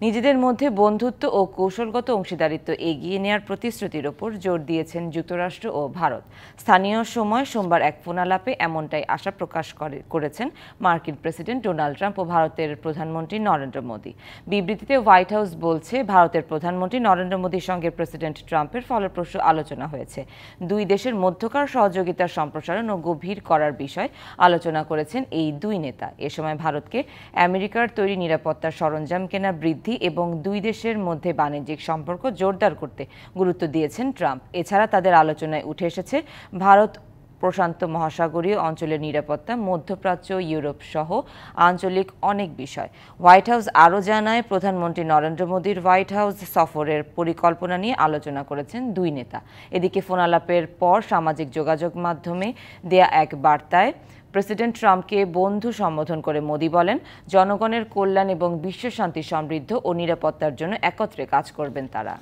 নিজেদের মধ্যে বন্ধুত্ব ও কৌশলগত অংশীদারিত্ব এগিয়ে নেওয়ার প্রতিশ্রুতির ওপর জোর দিয়েছেন যুক্তরাষ্ট্র ও ভারত। স্থানীয় সময় সোমবার এক ফোনালাপে এমনটাই আশা প্রকাশ করেছেন মার্কিন প্রেসিডেন্ট ডোনাল্ড ট্রাম্প ও ভারতের প্রধানমন্ত্রী নরেন্দ্র মোদি। বিবৃতিতে হোয়াইট হাউস বলছে, ভারতের প্রধানমন্ত্রী নরেন্দ্র মোদির সঙ্গে প্রেসিডেন্ট ট্রাম্পের ফলপ্রসূ আলোচনা হয়েছে। দুই দেশের মধ্যকার সহযোগিতার সম্প্রসারণ ও গভীর করার বিষয় আলোচনা করেছেন এই দুই নেতা। এ সময় ভারতকে আমেরিকার তৈরি নিরাপত্তার সরঞ্জাম কেনা বৃদ্ধি এবং দুই দেশের মধ্যে বাণিজ্যিক সম্পর্ক জোরদার করতে গুরুত্ব দিয়েছেন ট্রাম্প। এছাড়া তাদের আলোচনায় উঠে এসেছে ভারত প্রশান্ত মহাসাগরীয় অঞ্চলের নিরাপত্তা, মধ্যপ্রাচ্য, ইউরোপ সহ আঞ্চলিক অনেক বিষয়। হোয়াইট হাউস আরও জানায়, প্রধানমন্ত্রী নরেন্দ্র মোদির হোয়াইট হাউস সফরের পরিকল্পনা নিয়ে আলোচনা করেছেন দুই নেতা। এদিকে ফোনালাপের পর সামাজিক যোগাযোগ মাধ্যমে দেয়া এক বার্তায় প্রেসিডেন্ট ট্রাম্পকে বন্ধু সম্বোধন করে মোদি বলেন, জনগণের কল্যাণ এবং বিশ্বশান্তি, সমৃদ্ধ ও নিরাপত্তার জন্য একত্রে কাজ করবেন তারা।